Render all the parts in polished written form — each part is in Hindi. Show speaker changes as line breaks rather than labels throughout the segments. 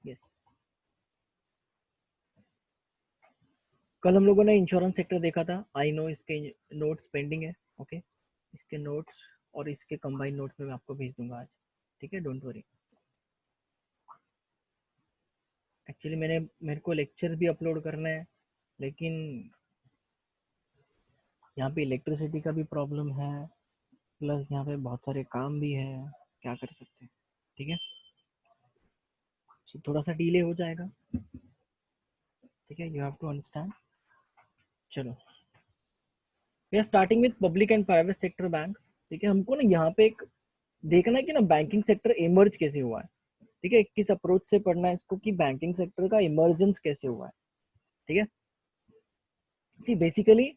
यस, कल हम लोगों ने इंश्योरेंस सेक्टर देखा था। आई नो इसके नोट्स पेंडिंग है। ओके, इसके नोट्स और इसके कंबाइंड नोट्स में मैं आपको भेज दूंगा आज। ठीक है, डोंट वरी। एक्चुअली मेरे को लेक्चर भी अपलोड करना है, लेकिन यहाँ पे इलेक्ट्रिसिटी का भी प्रॉब्लम है, प्लस यहाँ पे बहुत सारे काम भी है। क्या कर सकते हैं? ठीक है, so थोड़ा सा डिले हो जाएगा। ठीक है, यू हैव टू अंडरस्टैंड। चलो, we are starting with public and private sector banks. ठीक है, हमको ना यहाँ पे एक देखना है कि ना बैंकिंग सेक्टर इमर्ज कैसे हुआ है। ठीक है, किस अप्रोच से पढ़ना है इसको कि बैंकिंग सेक्टर का इमर्जेंस कैसे हुआ है। ठीक है, see basically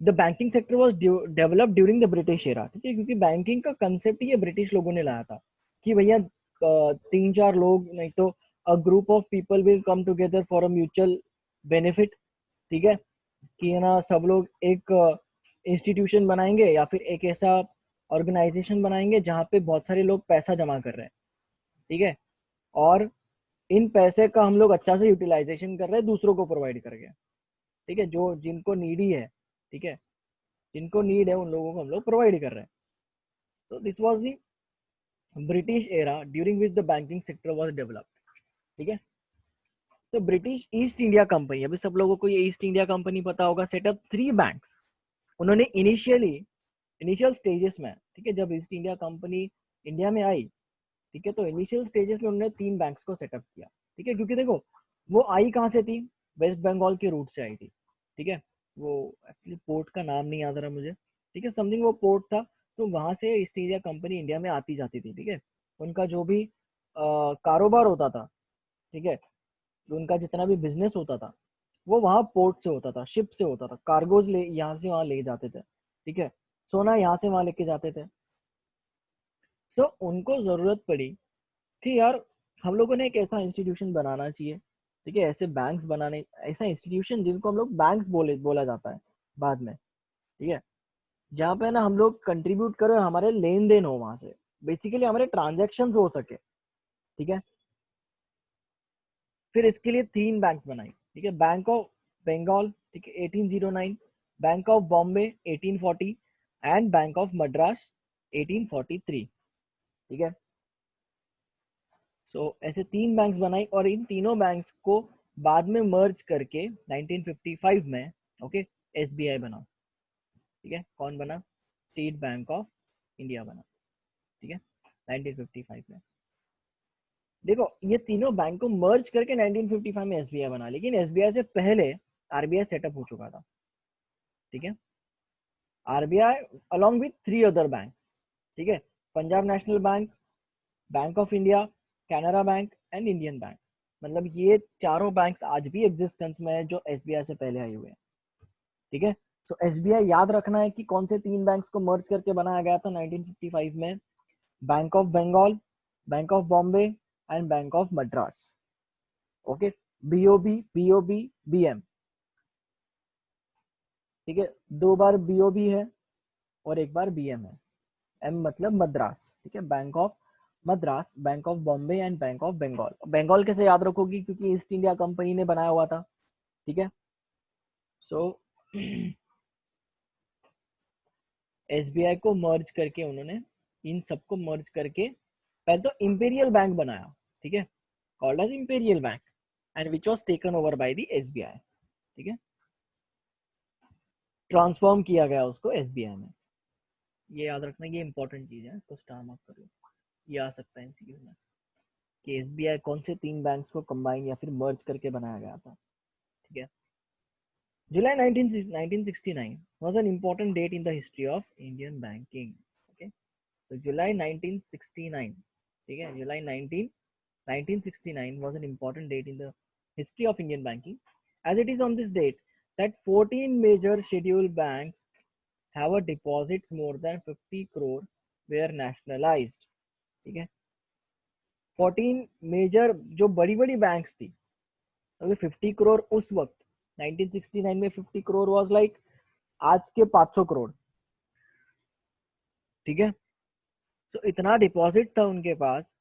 the banking sector was developed during the British era. ठीक है, क्योंकि बैंकिंग का कंसेप्ट ये ब्रिटिश लोगों ने लाया था कि भैया 3-4 लोग, नहीं तो a group of people will come together for a mutual benefit. ठीक है, कि है ना सब लोग एक इंस्टीट्यूशन बनाएंगे या फिर एक ऐसा ऑर्गेनाइजेशन बनाएंगे जहाँ पे बहुत सारे लोग पैसा जमा कर रहे हैं। ठीक है, और इन पैसे का हम लोग अच्छा से यूटिलाइजेशन कर रहे हैं दूसरों को प्रोवाइड करके। ठीक है, जो जिनको नीडी है, ठीक है, जिनको नीड है उन लोगों को हम लोग प्रोवाइड कर रहे हैं। तो this was the British era during which the banking sector was developed. ठीक है, तो ब्रिटिश ईस्ट इंडिया कंपनी, अभी सब लोगों को ये ईस्ट इंडिया कंपनी पता होगा, सेटअप 3 बैंक्स। उन्होंने इनिशियल स्टेजेस में, ठीक है, जब ईस्ट इंडिया कंपनी इंडिया में आई, ठीक है, तो इनिशियल स्टेजेस में उन्होंने 3 बैंक्स को सेटअप किया। ठीक है, क्योंकि देखो वो आई कहाँ से थी, वेस्ट बंगाल के रूट से आई थी। ठीक है, वो एक्चुअली पोर्ट का नाम नहीं याद रहा मुझे। ठीक है, समथिंग वो पोर्ट था। तो वहां से ईस्ट इंडिया कंपनी इंडिया में आती जाती थी। ठीक है, उनका जो भी कारोबार होता था, ठीक है, उनका जितना भी बिजनेस होता था वो वहाँ पोर्ट से होता था, शिप से होता था। कार्गोज ले यहाँ से वहाँ ले जाते थे। ठीक है, सोना यहाँ से वहाँ लेके जाते थे। सो उनको जरूरत पड़ी कि यार हम लोगों ने एक ऐसा इंस्टीट्यूशन बनाना चाहिए। ठीक है, ऐसे बैंक्स बनाने, ऐसा इंस्टीट्यूशन जिनको हम लोग बैंक्स बोला जाता है बाद में। ठीक है, जहाँ पे ना हम लोग कंट्रीब्यूट करो, हमारे लेन देन हो वहां से, बेसिकली हमारे ट्रांजेक्शन हो सके। ठीक है, फिर इसके लिए 3 बैंक्स बनाई। ठीक है, बैंक ऑफ बंगाल, ठीक है, 1809, bank of Bombay 1840 and bank of Madras 1843। ठीक है, सो ऐसे 3 बैंक्स बनाई और इन तीनों बैंक्स को बाद में मर्ज करके 1955 में, ओके, एसबीआई बना। ठीक है, कौन बना? स्टेट बैंक ऑफ इंडिया बना। ठीक है, 1955 में। देखो ये तीनों बैंक को मर्ज करके 1955 में एसबीआई बना, लेकिन एसबीआई से पहले आरबीआई सेटअप हो चुका था। ठीक है, RBI along with 3 other banks. ठीक है, Punjab national bank, Bank of India, Canara bank and Indian bank. मतलब ये चारों बैंक्स आज भी एग्जिस्टेंस में है जो एसबीआई से पहले आए हुए हैं। ठीक है, सो एसबीआई याद रखना है कि कौन से 3 बैंक्स को मर्ज करके बनाया गया था 1955 में। Bank of Bengal, bank of Bombay and bank of Madras. Okay, BOB, BOB, BM. ठीक है, 2 बार बीओबी है और 1 बार बीएम है। एम मतलब मद्रास। ठीक है, bank of Madras, bank of Bombay and bank of Bengal. Bengal कैसे याद रखोगी? क्योंकि ईस्ट इंडिया कंपनी ने बनाया हुआ था। ठीक है, सो एसबीआई को मर्ज करके उन्होंने, इन सबको मर्ज करके पहले तो इंपीरियल बैंक बनाया। ठीक है, called as imperial bank and which was taken over by the SBI. ठीक है, ट्रांसफॉर्म किया गया उसको एसबीआई में। ये याद रखना, ये इंपॉर्टेंट चीज है, इसको स्टार मार्क करो। ये आ सकता है एमसीक्यू में कि एसबीआई कौन से 3 बैंक्स को कंबाइन या फिर मर्ज करके बनाया गया था। ठीक है, जुलाई 1969 was an important date in the history of Indian banking. Okay, तो जुलाई 1969, ठीक है, जुलाई 1969 was an important date in the history of Indian banking, as it is on this date that 14 major scheduled banks have a deposits more than 50 crore were nationalized. ठीक है, 14 मेजर जो बड़ी बड़ी बैंक्स थी, अभी 50 करोड़ उस वक्त 1969 में 50 करोड़ वाज लाइक आज के 500 करोड़। ठीक है, तो इतना डिपॉजिट था उनके पास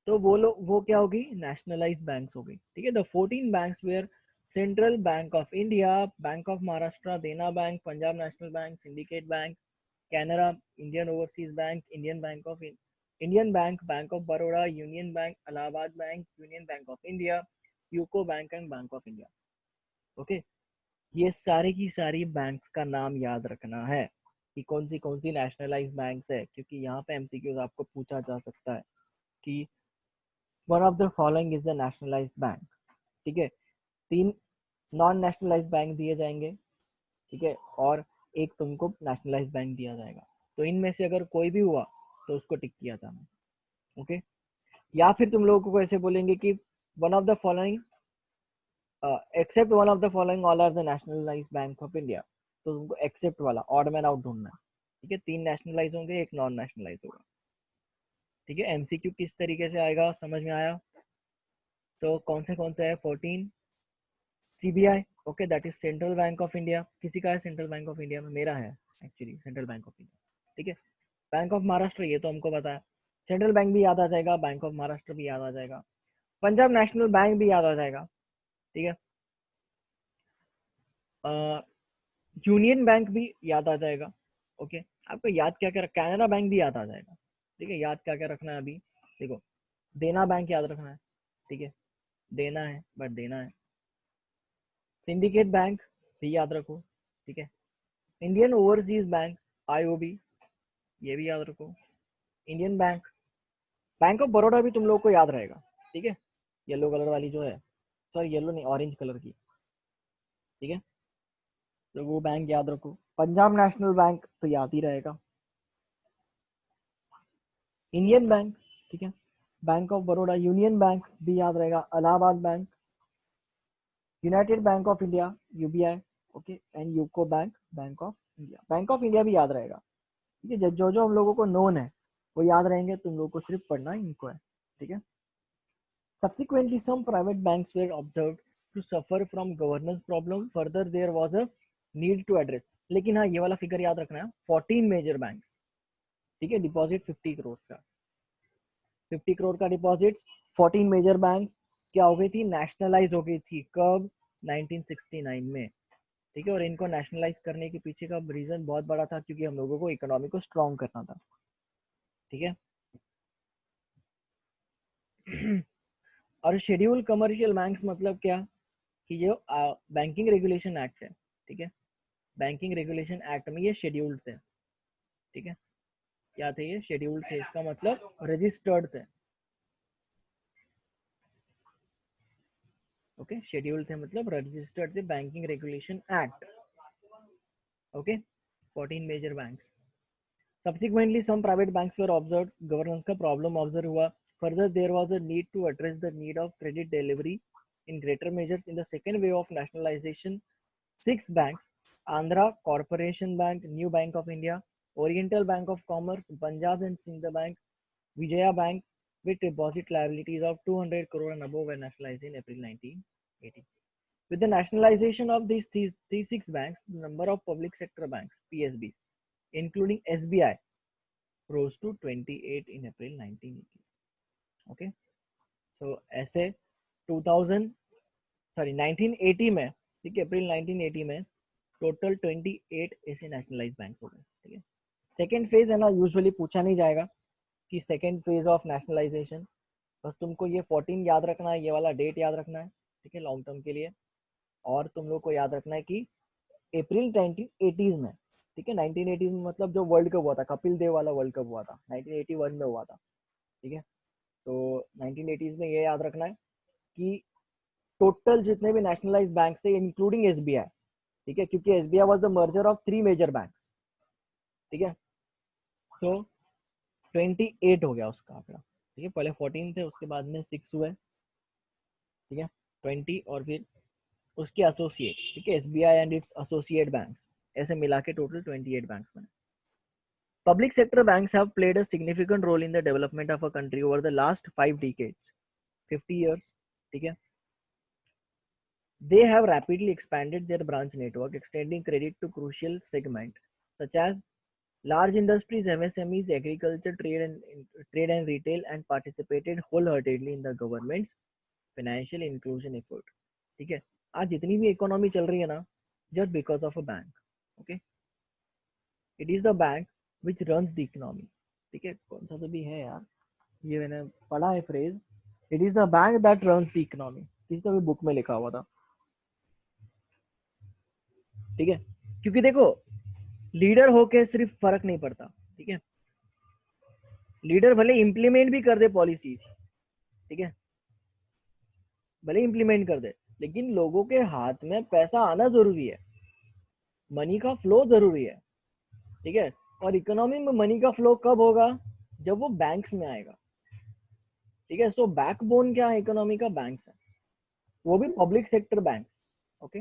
तो वो लोग वो क्या होगी, नेशनलाइज्ड बैंक्स होगी, ठीक है। The 14 banks were Central Bank of India, Bank of Maharashtra, Dena Bank, Punjab national Bank, Syndicate Bank, Canara, Indian Overseas Bank, Indian Bank, Bank of Baroda, Union Bank, Allahabad Bank, Union Bank of India, UCO Bank and bank of India. Okay, ये सारी की सारी बैंक्स का नाम याद रखना है कि कौन सी नेशनलाइज्ड बैंक्स है, क्योंकि यहाँ पे एमसीक्यूज आपको पूछा जा सकता है कि one of the following is a nationalised bank, ठीक है। 3 नॉन नेशनलाइज्ड बैंक दिए जाएंगे, ठीक है, और एक तुमको नेशनलाइज्ड बैंक दिया जाएगा। तो इनमें से अगर कोई भी हुआ तो उसको टिक किया जाना, ओके। या फिर तुम लोगों को ऐसे बोलेंगे कि one of the following except one of the following all are the nationalized bank of India, तो तुमको एक्सेप्ट वाला ऑड मैन आउट ढूंढना है, ठीक है। 3 नेशनलाइज होंगे, एक नॉन नेशनलाइज होगा, ठीक है। एमसीक्यू किस तरीके से आएगा, समझ में आया। तो कौन से है 14 CBI, okay, that is central Bank of India. किसी का है सेंट्रल बैंक ऑफ इंडिया में, मेरा है actually central Bank of India, ठीक है। बैंक ऑफ महाराष्ट्र, ये तो हमको पता है, सेंट्रल बैंक भी याद आ जाएगा, बैंक ऑफ महाराष्ट्र भी याद आ जाएगा, पंजाब नेशनल बैंक भी याद आ जाएगा, ठीक है। यूनियन बैंक भी याद आ जाएगा, ओके। आपको याद क्या क्या, कैनरा बैंक भी याद आ जाएगा, ठीक है। याद क्या क्या रखना है अभी, देखो, देना बैंक याद रखना है, ठीक है, देना है बट देना है। सिंडिकेट बैंक भी याद रखो, ठीक है। इंडियन ओवरसीज बैंक, आईओबी, ये भी याद रखो। Indian Bank, Bank of Baroda भी तुम लोग को याद रहेगा, ठीक है, येलो कलर वाली जो है, सॉरी येलो नहीं, ऑरेंज कलर की, ठीक है। तो वो बैंक याद रखो। पंजाब नेशनल बैंक तो याद ही रहेगा। इंडियन बैंक, ठीक है, bank of Baroda, Union bank भी याद रहेगा, Allahabad bank, United bank of India, UBI, okay, and UCO bank, Bank of India. Bank of India भी याद रहेगा, ठीक है। जो जो हम लोगों को नोन है वो याद रहेंगे, तुम लोगों को सिर्फ पढ़ना इनको है, ठीक है। Subsequently, some private banks were observed to suffer from governance problem. Further, there was a need to address. लेकिन हाँ, ये वाला फिगर याद रखना है, 14 मेजर बैंक्स, ठीक है, डिपॉजिट 50 करोड़ का, 50 करोड़ का डिपॉजिट, 14 मेजर बैंक्स क्या हो गई थी, नेशनलाइज हो गई थी, कब, 1969 में, ठीक है। और इनको नेशनलाइज करने के पीछे का रीजन बहुत बड़ा था, क्योंकि हम लोगों को इकोनॉमी को स्ट्रॉन्ग करना था, ठीक है। और शेड्यूल कमर्शियल बैंक्स मतलब क्या, कि जो बैंकिंग रेगुलेशन एक्ट है, ठीक है, बैंकिंग रेगुलेशन एक्ट में ये शेड्यूल्ड थे, ठीक है। क्या थे ये, शेड्यूल्ड थे, इसका मतलब रजिस्टर्ड थे, ओके। शेड्यूल्ड थे मतलब रजिस्टर्ड थे, banking regulation act, okay. 14 major banks. Subsequently, some private banks were observed, governance का problem observe हुआ. Further, there was a need to address the need of credit delivery in greater measures. In the second wave of nationalization, 6 banks, Andhra Corporation Bank, New Bank of India, Oriental Bank of Commerce, Punjab and Sindh Bank, Vijaya Bank, with deposit liabilities of 200 crore and above, were nationalized in April 1980. With the nationalization of these 6 banks, the number of public sector banks, PSB, including SBI, rose to 28 in April 1980. Okay, so ऐसे 1980 में, ठीक है, अप्रैल 1980 में टोटल 28 ऐसे नेशनलाइज बैंक हो गए, ठीक है। सेकेंड फेज है ना, यूजुअली पूछा नहीं जाएगा कि सेकेंड फेज ऑफ नेशनलाइजेशन, बस तुमको ये 14 याद रखना है, ये वाला डेट याद रखना है, ठीक है, लॉन्ग टर्म के लिए। और तुम लोग को याद रखना है कि अप्रैल 1980s में, ठीक है, 1980s में मतलब जो वर्ल्ड कप हुआ था, कपिल देव वाला वर्ल्ड कप हुआ था, 1981 में हुआ था, ठीक है। तो 1980s में ये याद रखना है कि टोटल जितने भी नेशनलाइज्ड बैंक्स थे, इंक्लूडिंग एसबीआई, ठीक है, क्योंकि SBI was the merger of 3 major banks, ठीक है। सो 28 हो गया उसका आंकड़ा, ठीक है। पहले 14 थे, उसके बाद में 6 हुए, ठीक है, 20, और फिर उसके एसोसिएट्स, ठीक है, SBI and it's associate banks, ऐसे मिला के टोटल 28 बैंक्स बने। Public sector banks have played a significant role in the development of a country over the last 5 decades, 50 years, ठीक है। They have rapidly expanded their branch network, extending credit to crucial segments such as Large industries, MSMEs, agriculture, trade and retail, and participated wholeheartedly in the government's financial inclusion effort. ठीक है, आज जितनी भी इकोनॉमी चल रही है ना, just because of a bank. Okay, it is the bank which runs the economy. ठीक है, कौन सा तो भी है यार, ये मैंने पढ़ा है phrase, it is the bank that runs the economy, किसी तो भी बुक में लिखा हुआ था. ठीक है, क्योंकि देखो लीडर होके सिर्फ फर्क नहीं पड़ता. ठीक है, लीडर भले इम्प्लीमेंट भी कर दे पॉलिसीज, ठीक है, भले इम्प्लीमेंट कर दे, लेकिन लोगों के हाथ में पैसा आना जरूरी है, मनी का फ्लो जरूरी है. ठीक है, और इकोनॉमी में मनी का फ्लो कब होगा, जब वो बैंक्स में आएगा. ठीक है, सो बैकबोन क्या है इकोनॉमी का, बैंक्स है, वो भी पब्लिक सेक्टर बैंक्स. ओके,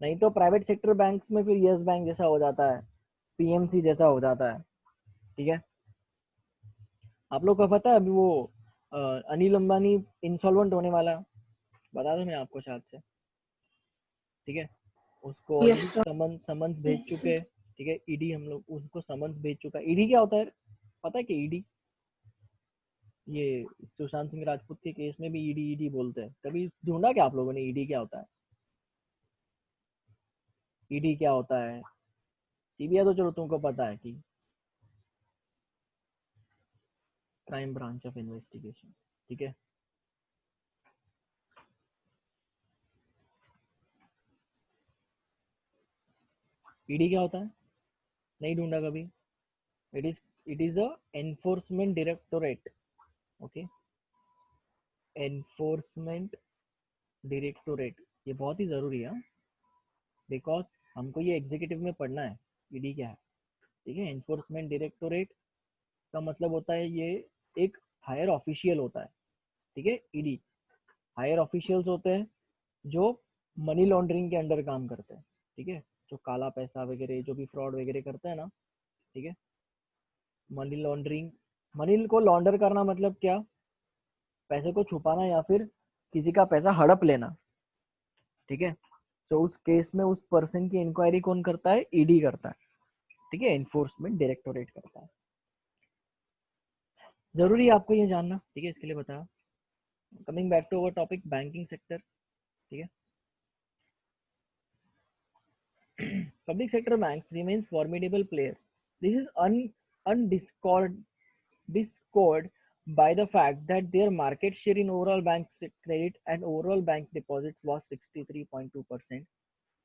नहीं तो प्राइवेट सेक्टर बैंक्स में फिर यस बैंक जैसा हो जाता है, पीएमसी जैसा हो जाता है. ठीक है, आप लोग को पता है अभी वो अनिल अंबानी इंसॉल्वेंट होने वाला, बता दो मैं आपको शायद से. ठीक है, उसको ऑलरेडी समन्स भेज चुके. ठीक है, ईडी हम लोग उसको समन्स भेज चुका. ईडी क्या होता है पता है कि ईडी, ये सुशांत सिंह राजपूत के केस में भी ईडी ईडी बोलते हैं. कभी ढूंढा क्या आप लोगों ने ईडी क्या होता है, ईडी क्या होता है. सीबीआई तो चलो तुमको पता है कि क्राइम ब्रांच ऑफ इन्वेस्टिगेशन. ठीक है, ईडी क्या होता है, नहीं ढूंढा कभी. It is a enforcement directorate. Okay, enforcement directorate, ये बहुत ही जरूरी है, बिकॉज हमको ये एग्जीक्यूटिव में पढ़ना है ईडी क्या है. ठीक है, एनफोर्समेंट डायरेक्टोरेट का मतलब होता है ये एक हायर ऑफिशियल होता है. ठीक है, ईडी हायर ऑफिशियल्स होते हैं जो मनी लॉन्ड्रिंग के अंडर काम करते हैं. ठीक है, जो काला पैसा वगैरह जो भी फ्रॉड वगैरह करते हैं ना. ठीक है, मनी लॉन्ड्रिंग, मनी को लॉन्डर करना मतलब क्या, पैसे को छुपाना या फिर किसी का पैसा हड़प लेना. ठीक है, तो उस केस में उस पर्सन की इंक्वायरी कौन करता है, ईडी करता है. ठीक है, एनफोर्समेंट डायरेक्टोरेट करता है. जरूरी है आपको ये जानना. ठीक है, इसके लिए बताया. Coming back to our topic, banking sector. ठीक है, public sector banks remains formidable players. This is discord by the fact that their market share in overall bank credit and overall bank deposits was 63.2%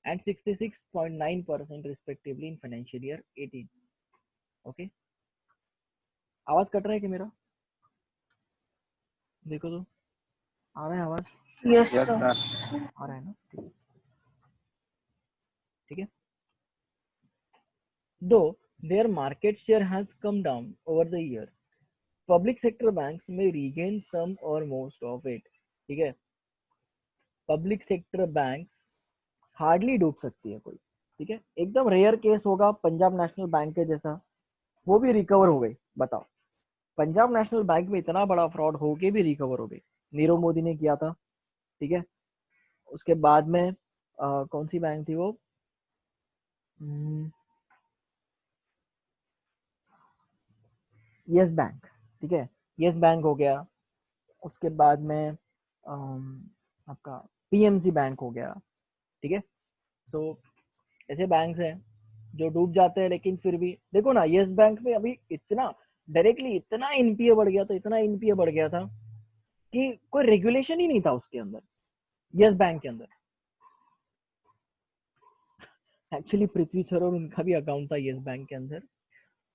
and 66.9% respectively in financial year 18. Okay, आवाज कट रहा है कि मेरा, देखो तो आ रहा है आवाज.
यस सर,
आ रहा है ना. ठीक है, though their market share has come down over the years, public sector banks may regain some or most of it. ठीक है, पब्लिक सेक्टर बैंक्स हार्डली डूब सकती है कोई. ठीक है, एकदम रेयर केस होगा पंजाब नेशनल बैंक के जैसा, वो भी रिकवर हो गई. बताओ, पंजाब नेशनल बैंक में इतना बड़ा फ्रॉड हो के भी रिकवर हो गई, नीरव मोदी ने किया था. ठीक है, उसके बाद में कौन सी बैंक थी वो, यस बैंक. ठीक है, यस बैंक हो गया. उसके बाद में आपका पीएमसी बैंक हो गया. ठीक है, सो ऐसे बैंक्स हैं जो डूब जाते हैं, लेकिन फिर भी देखो ना, यस बैंक में अभी इतना डायरेक्टली इतना एनपीए बढ़ गया था, इतना एनपीए बढ़ गया था कि कोई रेगुलेशन ही नहीं था उसके अंदर, यस बैंक के अंदर. एक्चुअली पृथ्वी सर और उनका भी अकाउंट था यस बैंक के अंदर,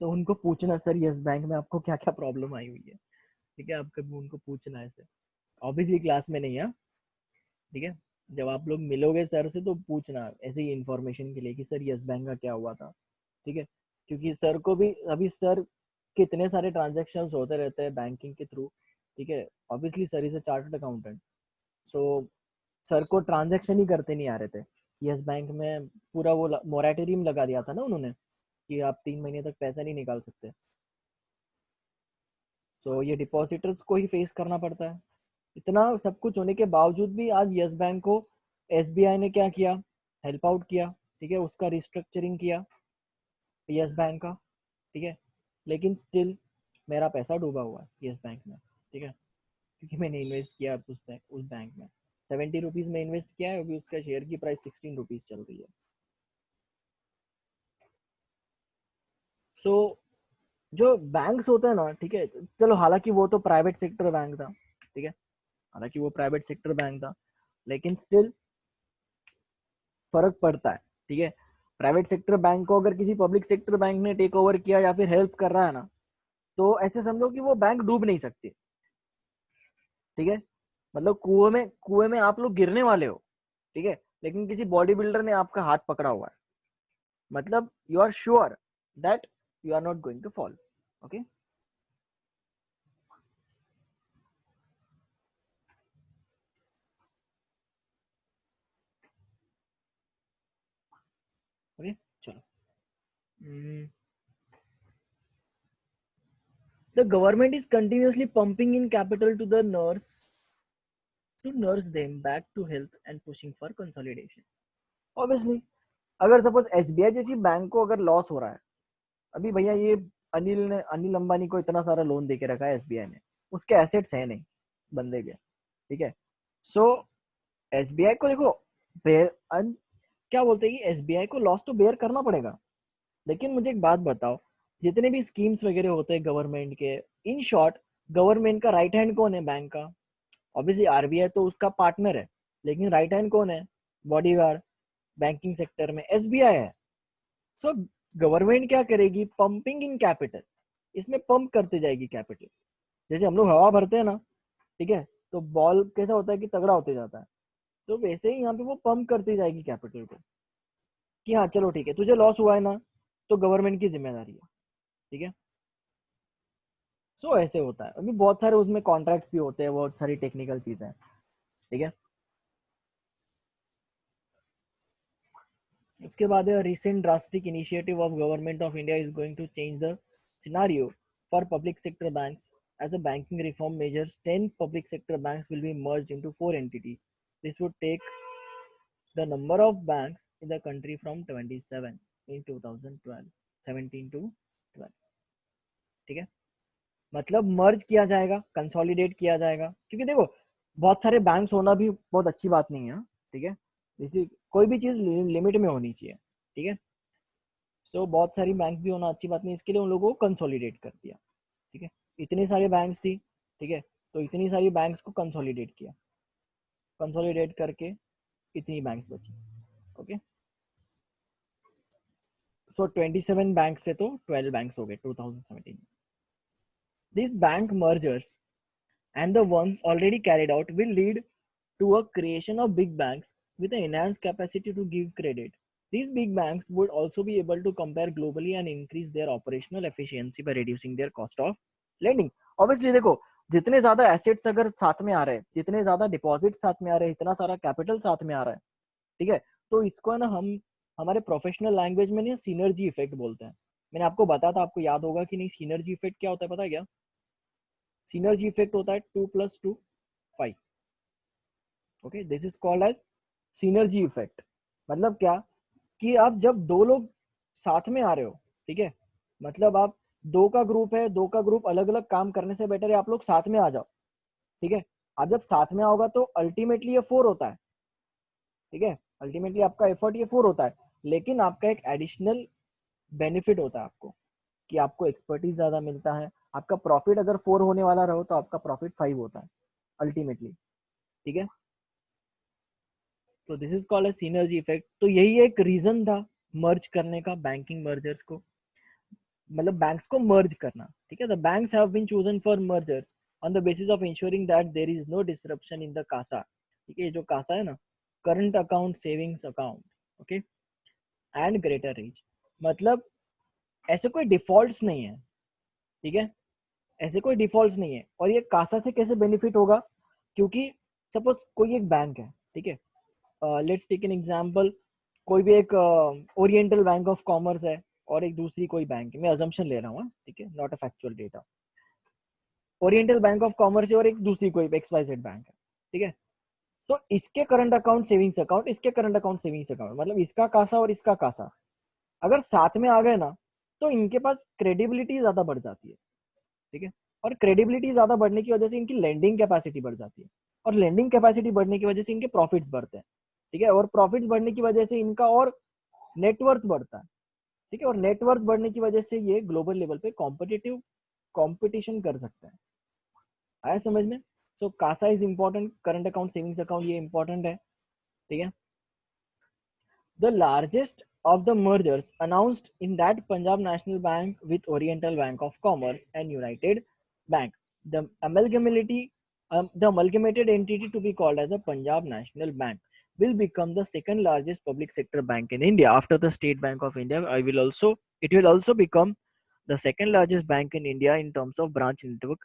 तो उनको पूछना सर यस बैंक में आपको क्या क्या प्रॉब्लम आई हुई है. ठीक है, आप कभी उनको पूछना है सर, ऑब्वियसली क्लास में नहीं है. ठीक है, जब आप लोग मिलोगे सर से तो पूछना ऐसे ही इंफॉर्मेशन के लिए कि सर यस बैंक का क्या हुआ था. ठीक है, क्योंकि सर को भी अभी सर कितने सारे ट्रांजेक्शन होते रहते हैं बैंकिंग के थ्रू. ठीक है, obviously sir is a chartered accountant, so sir को ट्रांजेक्शन ही करते नहीं आ रहे थे. यस बैंक में पूरा वो मोरेटोरियम लगा दिया था ना उन्होंने कि आप 3 महीने तक पैसा नहीं निकाल सकते. सो ये डिपॉजिटर्स को ही फेस करना पड़ता है. इतना सब कुछ होने के बावजूद भी आज यस बैंक को एसबीआई ने क्या किया, हेल्प आउट किया. ठीक है, उसका रिस्ट्रक्चरिंग किया. यस बैंक का, ठीक है, लेकिन स्टिल मेरा पैसा डूबा हुआ है यस बैंक में, ठीक है, क्योंकि मैंने इन्वेस्ट किया उस बैंक में 70 रुपीज में इन्वेस्ट किया है, अभी उसका शेयर की प्राइस 16 रुपीज चल रही है। सो जो बैंक्स होते हैं ना, ठीक है, चलो हालांकि वो तो प्राइवेट सेक्टर बैंक था, ठीक है, हालांकि वो प्राइवेट सेक्टर बैंक था, लेकिन स्टिल फर्क पड़ता है, ठीक है। प्राइवेट सेक्टर बैंक को अगर किसी पब्लिक सेक्टर बैंक ने टेक ओवर किया या फिर हेल्प कर रहा है ना, तो ऐसे समझो कि वो बैंक डूब नहीं सकती, ठीक है। मतलब कुएं में आप लोग गिरने वाले हो, ठीक है, लेकिन किसी बॉडी बिल्डर ने आपका हाथ पकड़ा हुआ है, मतलब you are sure that you are not going to fall. Okay, okay, चलो। The government is continuously pumping in capital to the nurse to nurse them back to health and pushing for consolidation. Obviously, अगर सपोज एसबीआई जैसी बैंक को अगर लॉस हो रहा है, अभी भैया ये अनिल अंबानी को इतना सारा लोन दे के रखा है एसबीआई ने, उसके एसेट्स है नहीं बंदे के, ठीक है। सो एसबीआई को देखो बेयर क्या बोलते हैं कि एसबीआई को लॉस तो बेयर करना पड़ेगा, लेकिन मुझे एक बात बताओ, जितने भी स्कीम्स वगैरह होते हैं गवर्नमेंट के, इन शॉर्ट गवर्नमेंट का राइट हैंड कौन है बैंक का? ऑब्वियसली आरबीआई तो उसका पार्टनर है, लेकिन राइट हैंड कौन है? बॉडीगार्ड बैंकिंग सेक्टर में एसबीआई है। सो गवर्नमेंट क्या करेगी? पंपिंग इन कैपिटल, इसमें पंप करते जाएगी कैपिटल। जैसे हम लोग हवा भरते हैं ना, ठीक है, तो बॉल कैसा होता है कि तगड़ा होते जाता है, तो वैसे ही यहाँ पे वो पंप करती जाएगी कैपिटल को, कि हाँ चलो ठीक है, तुझे लॉस हुआ है ना, तो गवर्नमेंट की जिम्मेदारी है, ठीक है। सो ऐसे होता है, अभी बहुत सारे उसमें कॉन्ट्रैक्ट्स भी होते हैं, बहुत सारी टेक्निकल चीजें हैं, ठीक है। उसके बाद recent drastic initiative of government of India is going to change the scenario for public sector banks as a banking reform measures 10 public sector banks will be merged into 4 entities. This would take the number of banks in the country from 27 in 2012 17 to 12, ठीक है। मतलब मर्ज किया जाएगा, कंसोलिडेट किया जाएगा, क्योंकि देखो बहुत सारे बैंक्स होना भी बहुत अच्छी बात नहीं है, ठीक है। जैसे कोई भी चीज लिमिट में होनी चाहिए, ठीक है। सो बहुत सारी बैंक भी होना अच्छी बात नहीं, इसके लिए उन लोगों को कंसोलिडेट कर दिया, ठीक है। इतनी सारी बैंक्स थी, ठीक है, तो इतनी सारी बैंक्स को कंसोलिडेट किया, कंसोलिडेट करके इतनी बैंक्स बची, ओके। सो 27 बैंक से तो 12 बैंक्स हो गए 2017 में। These bank mergers and the ones already carried out will lead to a creation of big banks with an enhanced capacity to give credit. These big banks would also be able to compare globally and increase their operational efficiency by reducing their cost of lending. Obviously देखो, जितने ज्यादा एसेट्स अगर साथ में आ रहे हैं, जितने ज्यादा डिपॉजिट साथ में आ रहे हैं, इतना सारा कैपिटल साथ में आ रहा है, ठीक है, तो इसको है ना हम हमारे प्रोफेशनल लैंग्वेज में ना सिनर्जी इफेक्ट बोलते हैं। मैंने आपको बताया था, आपको याद होगा कि नहीं, सिनर्जी इफेक्ट क्या होता है पता है क्या? सिनर्जी इफेक्ट होता है 2 + 2 5। Okay, this is called as synergy effect. मतलब क्या कि आप जब दो लोग साथ में आ रहे हो, ठीक है, मतलब आप दो का ग्रुप है, दो का ग्रुप अलग अलग काम करने से बेटर है आप लोग साथ में आ जाओ, ठीक है। आप जब साथ में आओगा तो अल्टीमेटली ये 4 होता है, ठीक है, अल्टीमेटली आपका एफर्ट ये 4 होता है, लेकिन आपका एक एडिशनल बेनिफिट होता है आपको, कि आपको एक्सपर्टीज ज्यादा मिलता है। आपका प्रॉफिट अगर 4 होने वाला रहो तो आपका प्रॉफिट 5 होता है अल्टीमेटली, ठीक है। तो this is called a synergy effect. तो यही एक रीजन था मर्ज करने का, बैंकिंग मर्जर्स को, मतलब बैंक्स को मर्ज करना, ठीक है। The banks have been chosen for mergers on the basis of ensuring that there is no disruption in the Kasa, ठीक है। जो कासा है ना, current account savings account, okay, and greater reach, मतलब ऐसे कोई डिफॉल्ट्स नहीं है, ठीक है, ऐसे कोई डिफॉल्ट्स नहीं है। और ये कासा से कैसे बेनिफिट होगा? क्योंकि सपोज कोई एक बैंक है, ठीक है, लेट्स टेक एन एग्जांपल, कोई भी एक ओरिएंटल बैंक ऑफ कॉमर्स है और एक दूसरी कोई बैंक है, मैं अजम्पशन ले रहा हूँ, ठीक है, not a factual data. Oriental bank of commerce है और एक दूसरी कोई XYZ बैंक है, ठीक है। तो इसके करंट अकाउंट सेविंग्स अकाउंट, इसके करंट अकाउंट सेविंग्स अकाउंट, मतलब इसका कासा और इसका कासा अगर साथ में आ गए ना, तो इनके पास क्रेडिबिलिटी ज्यादा बढ़ जाती है, ठीक है। और क्रेडिबिलिटी ज्यादा बढ़ने की वजह से इनकी लेंडिंग कैपेसिटी बढ़ जाती है, और लेंडिंग कैपेसिटी बढ़ने की वजह से इनके प्रॉफिट्स बढ़ते हैं, ठीक है। और प्रॉफिट्स बढ़ने की वजह से इनका और नेटवर्थ बढ़ता है, ठीक है। और नेटवर्थ बढ़ने की वजह से ये ग्लोबल लेवल पे कॉम्पिटिटिव कंपटीशन कर सकते हैं। आया समझ में? So CASA is important, current account, savings account ये इंपॉर्टेंट है, ठीक है। The largest of the mergers announced in that Punjab National Bank with Oriental Bank of Commerce and United Bank. The amalgamated entity to be called as a Punjab National Bank will become the second largest public sector bank in India after the State Bank of India. It will also become the second largest bank in India in terms of branch network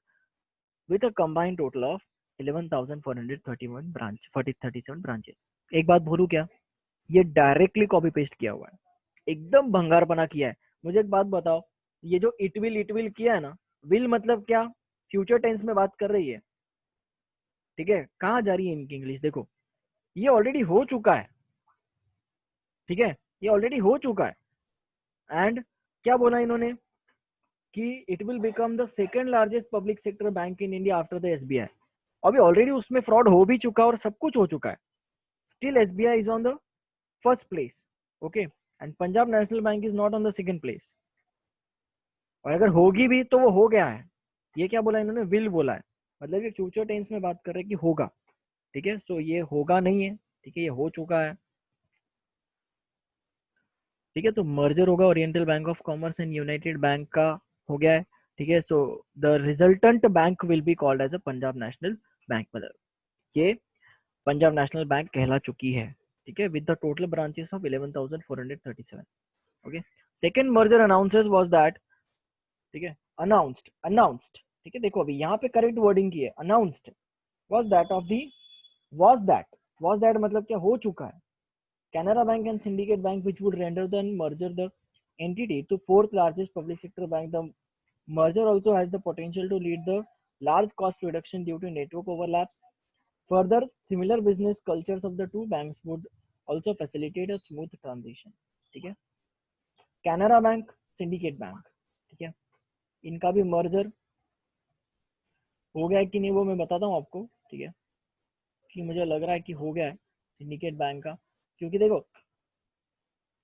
with a combined total of 11,437 branches. एक बात बोलूं क्या, ये डायरेक्टली कॉपी पेस्ट किया हुआ है, एकदम भंगारपना किया है। मुझे एक बात बताओ, ये जो इट विल किया है ना, विल मतलब क्या, फ्यूचर टेंस में बात कर रही है, ठीक है। कहाँ जा रही है इनकी इंग्लिश, देखो ये ऑलरेडी हो चुका है, ठीक है, ये ऑलरेडी हो चुका है। एंड क्या बोला इन्होंने कि it will become the second largest public sector bank in India after the SBI. अभी ऑलरेडी उसमें फ्रॉड हो भी चुका है और सब कुछ हो चुका है, still SBI is on the first place, okay, and Punjab national bank is not on the second place. और अगर होगी भी तो वो हो गया है। ये क्या बोला इन्होंने, विल बोला है, मतलब ये फ्यूचर टेंस में बात कर रहे हैं कि होगा, ठीक है। सो ये होगा नहीं है, ठीक है, ये हो चुका है, ठीक है। तो मर्जर होगा oriental bank of commerce and united bank का, हो गया है, ठीक है। So the resultant bank will be called as a Punjab national bank, मतलब ये पंजाब नेशनल बैंक कहला चुकी है, ठीक है, with the total branches of 11,437, okay. Second merger announces was that, ठीक है, अनाउंस्ड, ठीक है। देखो अभी यहाँ पे करेक्ट वर्डिंग की है, announced was that of the, was that मतलब क्या, हो चुका है। Canara bank and syndicate bank which would render the merger the entity to fourth largest public sector bank. The merger also has the potential to lead the large cost reduction due to network overlaps. Further, similar business cultures of the two banks would also facilitate a smooth transition, ठीक है। कैनरा बैंक, सिंडिकेट बैंक, ठीक है, इनका भी मर्जर हो गया है कि नहीं वो मैं बताता हूँ आपको, ठीक है, कि मुझे लग रहा है कि हो गया है सिंडिकेट बैंक का, क्योंकि देखो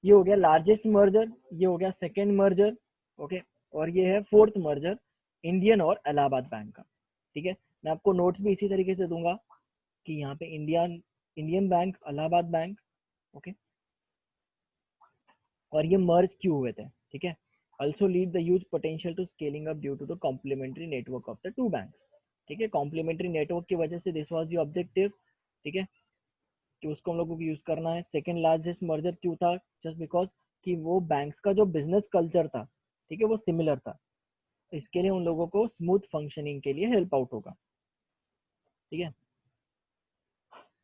ये हो गया लार्जेस्ट मर्जर, ये हो गया सेकेंड मर्जर, ओके, और ये है फोर्थ मर्जर इंडियन और इलाहाबाद बैंक का, ठीक है। मैं आपको नोट्स भी इसी तरीके से दूंगा कि यहाँ पे Indian bank, Allahabad bank, okay, और ये मर्ज क्यों हुए थे, ठीक है। also lead the huge potential to scaling up due to the complementary network of the two banks, ठीक है। कॉम्प्लीमेंट्री नेटवर्क की वजह से दिस वाज द ऑब्जेक्टिव, ठीक है, कि उसको हम लोगों को यूज करना है। सेकंड लार्जेस्ट मर्जर क्यों था, जस्ट बिकॉज कि वो बैंक्स का जो बिजनेस कल्चर था, ठीक है, वो सिमिलर था, तो इसके लिए उन लोगों को स्मूथ फंक्शनिंग के लिए हेल्प आउट होगा, ठीक है।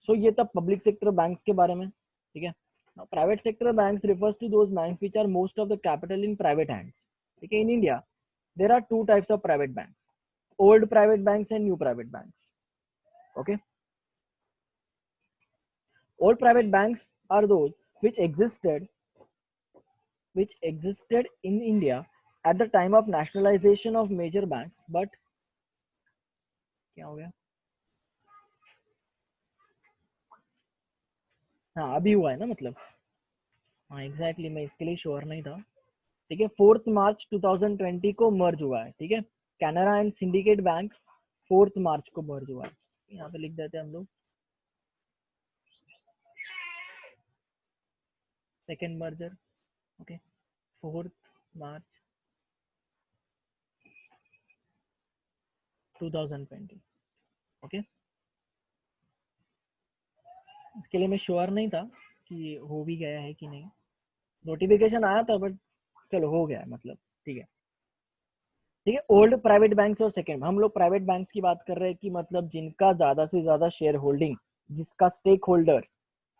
सो ये था पब्लिक सेक्टर बैंक्स के बारे में, ठीक है। Now, private sector banks refers to those banks which are most of the capital in private hands. Okay, in India, there are two types of private banks: old private banks and new private banks. Okay, old private banks are those which existed in India at the time of nationalization of major banks. But क्या हो गया, हाँ अभी हुआ है ना, मतलब हाँ एग्जैक्टली, मैं इसके लिए श्योर नहीं था, ठीक है। 4 मार्च 2020 को मर्ज हुआ है, ठीक है। कैनरा एंड सिंडिकेट बैंक 4 मार्च को मर्ज हुआ है, यहाँ पे लिख देते हैं हम लोग सेकेंड मर्जर, ओके, 4 मार्च 2020, ओके। इसके लिए मैं श्योर नहीं था कि हो भी गया है कि नहीं, नोटिफिकेशन आया था बट चलो हो गया है, मतलब ठीक है, ठीक है। ओल्ड प्राइवेट बैंक्स और सेकंड, हम लोग प्राइवेट बैंक्स की बात कर रहे हैं कि मतलब जिनका ज्यादा से ज्यादा शेयर होल्डिंग, जिसका स्टेक होल्डर्स,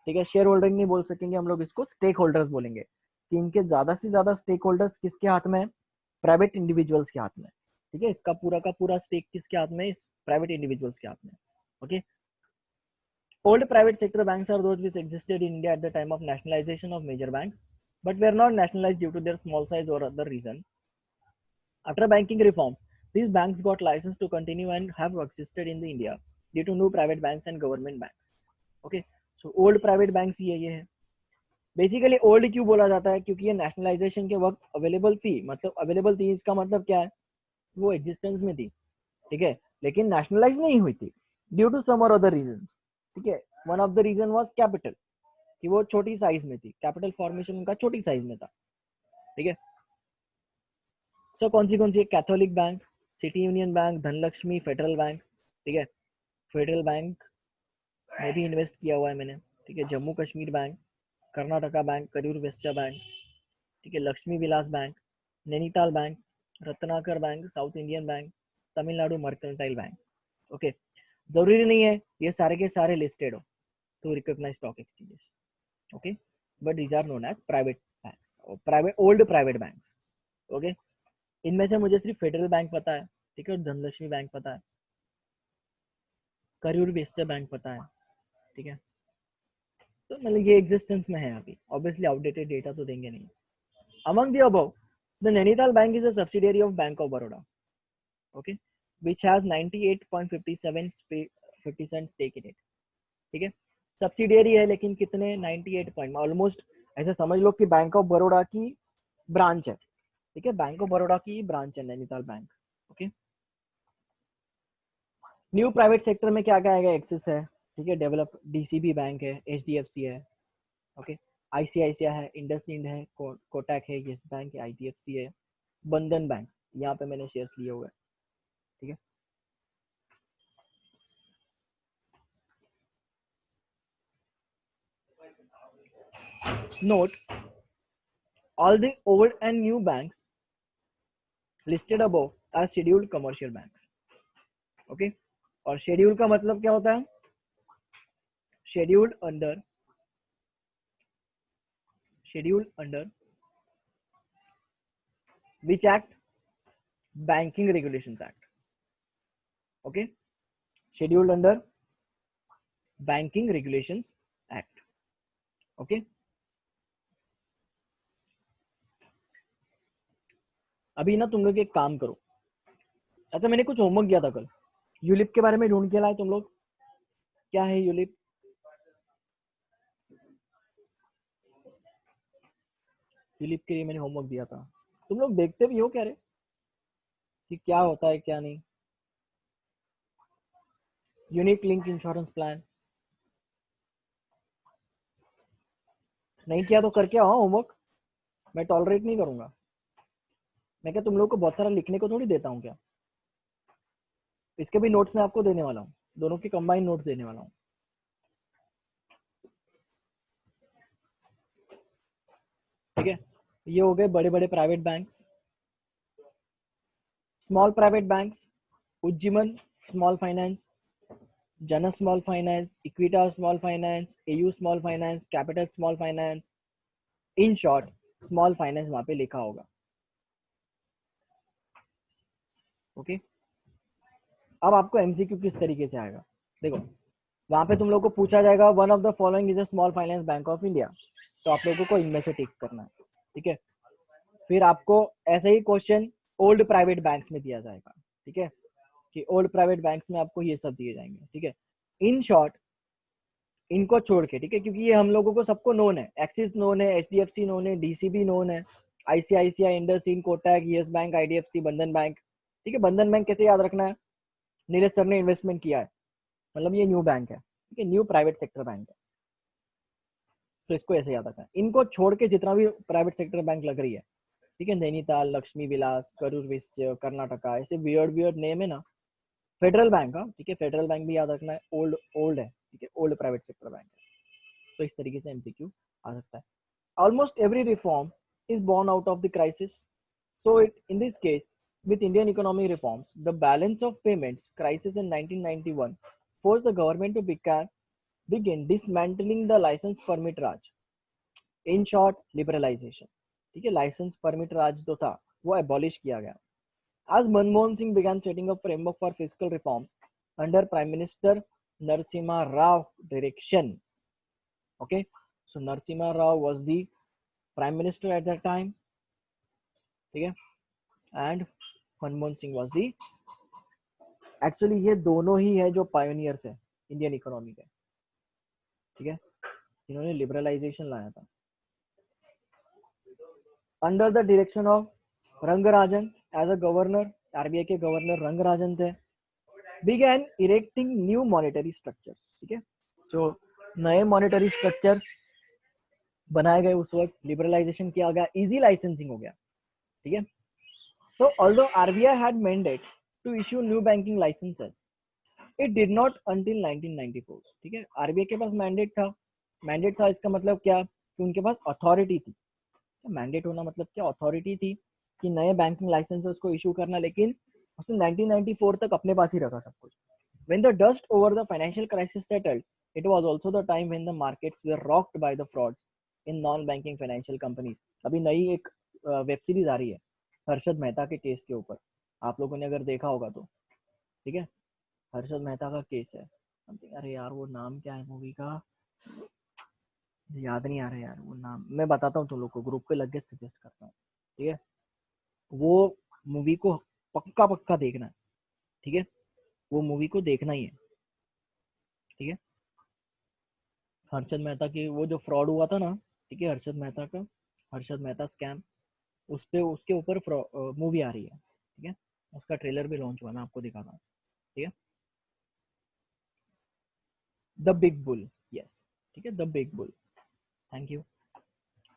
ठीक है, शेयर होल्डिंग नहीं बोल सकेंगे हम लोग, इसको स्टेक होल्डर्स बोलेंगे, कि इनके ज्यादा से ज्यादा स्टेक होल्डर्स किसके हाथ में है, प्राइवेट इंडिविजुअल्स के हाथ में, ठीक है। इसका पूरा का पूरा स्टेक किसके हाथ में, इस प्राइवेट इंडिविजुअल्स के हाथ में, okay. Old private sector banks are those which existed in India at the time of nationalization of major banks. but were not nationalized due to their small size or other reason. After banking reforms, these banks got license to continue and have existed in the India due to new private banks and government banks. Okay, so old private banks ये है. बेसिकली ओल्ड क्यों बोला जाता है, क्योंकि ये नेशनलाइजेशन के वक्त अवेलेबल थी. मतलब अवेलेबल थी इसका मतलब क्या है, वो एग्जिस्टेंस में थी, ठीक है, लेकिन नेशनलाइज नहीं हुई थी ड्यू टू सम और अदर रीजंस. ठीक है, one of the reason was capital, कि वो छोटी साइज में थी, कैपिटल फॉर्मेशन उनका छोटी साइज में था. ठीक है, सो कौन सी Catholic Bank, City Union Bank, Dhanlaxmi, Federal Bank. ठीक है, फेडरल बैंक में भी इन्वेस्ट किया हुआ है मैंने. ठीक है, Jammu Kashmir Bank, Karnataka Bank, Karur Vysya Bank. ठीक है, Lakshmi Vilas Bank, Nainital Bank, Ratnakar Bank, South Indian Bank, Tamil Nadu Mercantile Bank. Okay, जरूरी नहीं है ये सारे के सारे लिस्टेड हो to recognise stock exchanges. Okay, but these are known as private banks और private old private banks. Okay, इनमें से मुझे सिर्फ फेडरल बैंक पता है. ठीक है, और धनलक्ष्मी बैंक पता है, करूर वैश्य बैंक पता है. ठीक है, तो मतलब ये एग्जिस्टेंस में है अभी. ऑब्वियसली आउटडेटेड डेटा तो देंगे नहीं. Among the above, the Nainital Bank is a subsidiary of Bank of Baroda, okay, which has 98.57% stake in it. ठीक है, सब्सिडियरी है लेकिन कितने, 98 पॉइंट, ऑलमोस्ट ऐसे समझ लो कि बैंक ऑफ बड़ौदा की ब्रांच है. ठीक है, बैंक ऑफ बड़ौदा की ब्रांच है Nainital bank. Okay, new private sector में क्या क्या आएगा, एक्सिस है. ठीक है, डेवलप डीसीबी बैंक है, एचडीएफसी है. ओके, आईसीआईसीआई है, इंडसइंड है, कोटक है, येस बैंक है, आईडीएफसी है, बंधन बैंक, यहाँ पे मैंने शेयर्स लिए हुए. ठीक है, note all the old and new banks listed above are scheduled commercial banks. Okay, और शेड्यूल का मतलब क्या होता है, scheduled under which act, banking regulations act. Okay, scheduled under banking regulations act. Okay, अभी ना तुम लोग एक काम करो. अच्छा, मैंने कुछ होमवर्क दिया था कल, यूलिप के बारे में ढूंढ के लाए तुम लोग. क्या है यूलिप? यूलिप के लिए मैंने होमवर्क दिया था, तुम लोग देखते भी हो क्या रे कि क्या होता है क्या नहीं. यूनिट लिंक इंश्योरेंस प्लान नहीं किया तो करके आओ होमवर्क, मैं टॉलरेट नहीं करूंगा. मैं क्या तुम लोग को बहुत सारा लिखने को थोड़ी देता हूँ क्या. इसके भी नोट्स मैं आपको देने वाला हूँ, दोनों के कंबाइन नोट्स देने वाला हूँ. ठीक है, ये हो गए बड़े बड़े private banks. Small private banks, Ujjivan small finance, Jana small finance, Equitas small finance, AU small finance, Capital small finance. In short small finance वहां पे लिखा होगा. ओके, अब आपको एमसीक्यू किस तरीके से आएगा, देखो वहां पे तुम लोग को पूछा जाएगा one of the following is a small finance bank of India, तो आप लोगों को इनमें से टिक करना है. ठीक है, फिर आपको ऐसे ही क्वेश्चन ओल्ड प्राइवेट बैंक्स में दिया जाएगा. ठीक है, कि ओल्ड प्राइवेट बैंक्स में आपको ये सब दिए जाएंगे. ठीक है, इन शॉर्ट इनको छोड़ के, ठीक है, क्योंकि ये हम लोगों को सबको नोन है, एक्सिस नोन है, एचडीएफसी नोन है, डीसीबी नोन है, ICICI, IndusInd, Kotak, yes bank, IDFC, बंधन बैंक. ठीक है, बंधन बैंक कैसे याद रखना है, नीरज सर ने इन्वेस्टमेंट किया है, मतलब ये न्यू बैंक है. ठीक है, न्यू प्राइवेट सेक्टर बैंक है, तो इसको ऐसे याद रखना है. इनको छोड़ के जितना भी प्राइवेट सेक्टर बैंक लग रही है, ठीक है, नैनीताल, लक्ष्मी विलास, करूर वैश्य, कर्नाटका, ऐसे वियर्ड वियर्ड नेम है ना, फेडरल बैंक का. ठीक है, फेडरल बैंक भी याद रखना है, ओल्ड ओल्ड है. ठीक है, ओल्ड प्राइवेट सेक्टर बैंक है. तो इस तरीके से एमसीक्यू आ सकता है. Almost every reform is born out of the crisis. So in this case, with Indian economy reforms, the balance of payments crisis in 1991 forced the government to begin dismantling the license permit raj. In short, liberalization. ठीक है, लाइसेंस परमिट राज जो था वो एबॉलिश किया गया. As Manmohan Singh began setting up framework for fiscal reforms under Prime Minister Narasimha Rao direction. Okay, so Narasimha Rao was the prime minister at that time, ठीक है, and Manmohan Singh was the, actually ये दोनों ही है जो पायोनियर्स है इंडियन इकोनॉमी के, ठीक है, इन्होंने लिबरलाइजेशन लाया था under the direction of Rangarajan as a governor, RBI के गवर्नर रंगराजन थे, began erecting new monetary structures, ठीक है, सो नए मॉनेटरी स्ट्रक्चर्स बनाए गए उस वक्त, लिबरलाइजेशन किया गया, इजी लाइसेंसिंग हो गया, ठीक है। So although RBI had mandate to issue new banking licenses, it did not until 1994, ठीक है। आरबीआई के पास मैंडेट था इसका मतलब क्या कि उनके पास अथॉरिटी थी, मैंडेट होना मतलब क्या, अथॉरिटी थी कि नए बैंकिंग लाइसेंसेस को इशू करना, लेकिन उसने 1994 तक अपने पास ही रखा सब कुछ। When the dust over the financial crisis settled, it was also the time when the markets were rocked by the frauds in non-banking financial companies. अभी नई एक वेब सीरीज आ रही है हर्षद मेहता के केस के ऊपर, आप लोगों ने अगर देखा होगा तो, ठीक है, हर्षद मेहता का केस है समथिंग, अरे यार वो नाम क्या है मूवी का, याद नहीं आ रहा यार वो नाम, मैं बताता हूँ तुम लोग को, ग्रुप पे लग के सजेस्ट करता हूँ, ठीक है। वो मूवी को पक्का पक्का देखना है, ठीक है, वो मूवी को देखना ही है, ठीक है। हर्षद मेहता की वो जो फ्रॉड हुआ था ना, ठीक है, हर्षद मेहता का, हर्षद मेहता स्कैम, उस पे उसके ऊपर मूवी आ रही है, ठीक है, उसका ट्रेलर भी लॉन्च हुआ, मैं आपको दिखाता हूँ, ठीक है। द बिग बुल, यस, ठीक है, the big bull, thank you,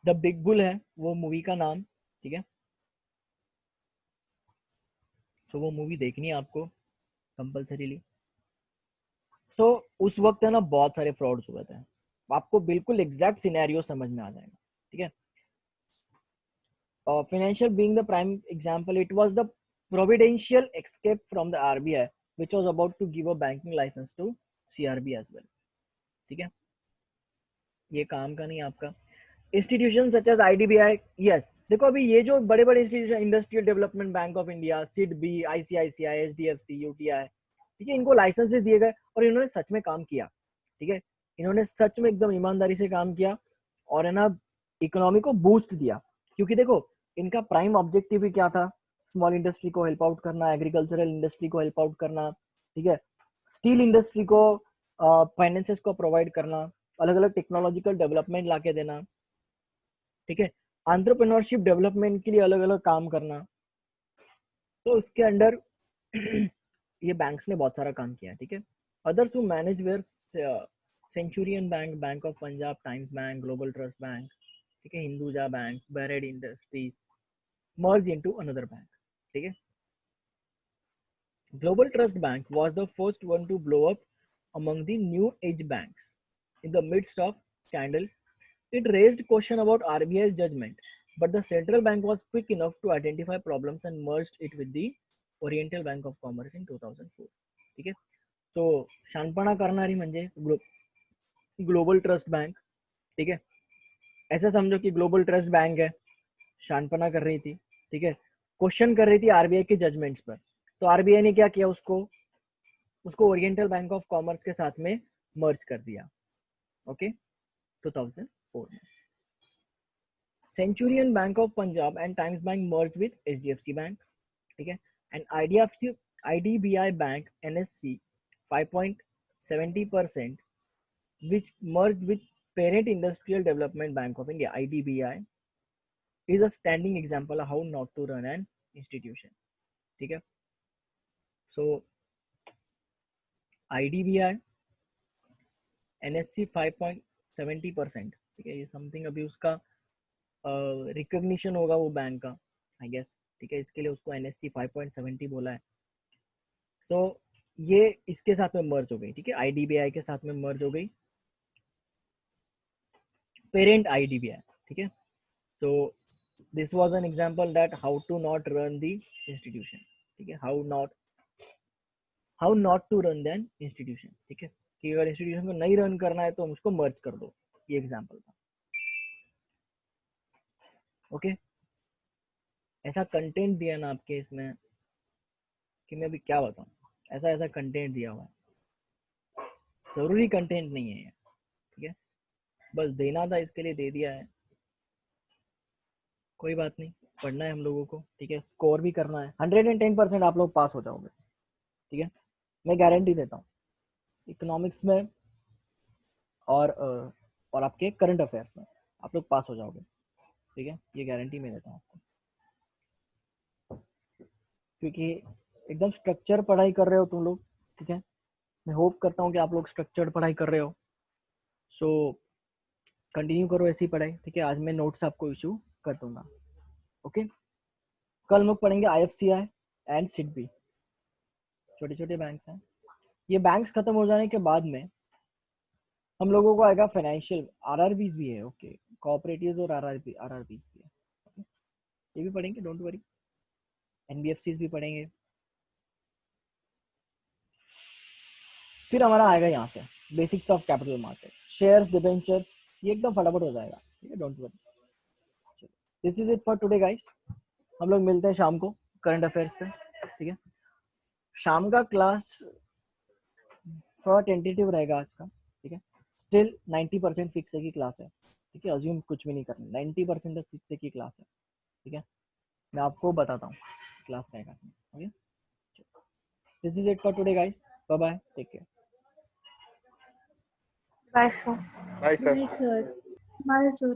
the big bull है वो मूवी का नाम, ठीक है। सो वो मूवी देखनी है आपको कंपल्सरीली। सो उस वक्त है ना बहुत सारे फ्रॉड्स हुए थे, आपको बिल्कुल एग्जैक्ट सिनेरियो समझ में आ जाएगा, ठीक है। Financial being the prime example, it was the providential escape from the RBI, which was about to give a banking license to CRB as well, ठीक है, ये काम का नहीं आपका। Institution such as IDBI, yes, देखो अभी ये जो बड़े बड़े institution, industrial development bank of India, SIDBI, ICICI, HDFC, UTI, ठीक है, इनको लाइसेंसेस दिए गए और इन्होंने सच में काम किया, ठीक है, इन्होंने सच में एकदम ईमानदारी से काम किया और है ना इकोनॉमी को बूस्ट दिया, क्योंकि देखो इनका प्राइम ऑब्जेक्टिव ही क्या था, स्मॉल इंडस्ट्री को हेल्प आउट करना, एग्रीकल्चरल इंडस्ट्री को हेल्प आउट करना, ठीक है, स्टील इंडस्ट्री को फाइनेंसेस को प्रोवाइड करना, अलग अलग टेक्नोलॉजिकल डेवलपमेंट लाके देना, ठीक है, एंटरप्रेन्योरशिप डेवलपमेंट के लिए अलग अलग काम करना, तो इसके अंडर ये बैंक्स ने बहुत सारा काम किया, ठीक है। Others who manage were Centurion Bank, Bank of Punjab, Times Bank, Global Trust Bank, ठीक है, हिंदुजा बैंक, बेरेड industries merge into another bank, ठीक है। Global Trust Bank was the first one to blow up among the new age banks. In the midst of scandal, it raised question about RBI's judgment, but the central bank was quick enough to identify problems and merged it with the Oriental Bank of Commerce in 2004, ठीक है। So शानपणा करणारी म्हणजे ग्लोबल ट्रस्ट बैंक, ठीक है, ऐसा समझो कि ग्लोबल ट्रस्ट बैंक है, शानपना कर रही थी, ठीक है, क्वेश्चन कर रही थी आरबीआई के जजमेंट्स पर, तो आरबीआई ने क्या किया, उसको ओरिएंटल बैंक ऑफ कॉमर्स के साथ में मर्ज कर दिया, ओके, 2004 में। Centurion bank of Punjab and times bank merge with HDFC bank, ठीक है, and IDBI bank NSC 5.70% which merged with parent industrial development bank of India, IDBI, is a standing example of how not to run an institution, ठीक है। सो IDBI NSC 5.70%, ठीक है, ये समथिंग अभी उसका रिकॉग्निशन होगा वो बैंक का, आई गेस, ठीक है, इसके लिए उसको NSC 5.70 बोला है। सो ये इसके साथ में मर्ज हो गई, ठीक है, IDBI के साथ में मर्ज हो गई, पेरेंट IDBI, ठीक है। So this was an example that how to not run the institution, ठीक है, how not to run than institution, ठीक है, कि अगर इंस्टीट्यूशन को नहीं रन करना है तो उसको मर्ज कर दो, ये एग्जांपल था, ओके। ऐसा कंटेंट दिया ना आपके इसमें कि मैं अभी क्या बताऊं, ऐसा ऐसा कंटेंट दिया हुआ है, जरूरी कंटेंट नहीं है ये, ठीक है, बस देना था इसके लिए दे दिया है, कोई बात नहीं, पढ़ना है हम लोगों को, ठीक है, स्कोर भी करना है, 110% आप लोग पास हो जाओगे, ठीक है, मैं गारंटी देता हूँ इकोनॉमिक्स में और आपके करंट अफेयर्स में आप लोग पास हो जाओगे, ठीक है, ये गारंटी मैं देता हूँ आपको, क्योंकि एकदम स्ट्रक्चर पढ़ाई कर रहे हो तुम लोग, ठीक है, मैं होप करता हूँ कि आप लोग स्ट्रक्चर्ड पढ़ाई कर रहे हो, सो कंटिन्यू करो ऐसी पढ़ाई, ठीक है, आज मैं नोट्स आपको इशू कर दूंगा, ओके। कल हम लोग पढ़ेंगे IFCI एंड सिडबी, छोटे छोटे बैंक्स हैं, ये बैंक्स खत्म हो जाने के बाद में हम लोगों को आएगा फाइनेंशियल, RRBs भी है, ओके, कोऑपरेटिव्स और RRBs भी है, okay? ये भी पढ़ेंगे, डोंट वरी, NBFCs भी पढ़ेंगे, फिर हमारा आएगा यहाँ से basics of capital market, shares, debentures, ये एकदम फटाफट हो जाएगा, ठीक है, don't worry. This is it for today guys, हम लोग मिलते हैं शाम को करंट अफेयर्स पे, ठीक है, शाम का क्लास थोड़ा टेंटेटिव रहेगा आज का, ठीक है, स्टिल 90% फिक्स है की क्लास है, ठीक है, अज्यूम कुछ भी नहीं करना, 90% फिक्स है की क्लास है, ठीक है, मैं आपको बताता हूँ क्लास रहेगा, okay. This is it for today guys, bye bye, take care.
Bye, sir.
Bye, sir.
Bye, sir. Bye, sir.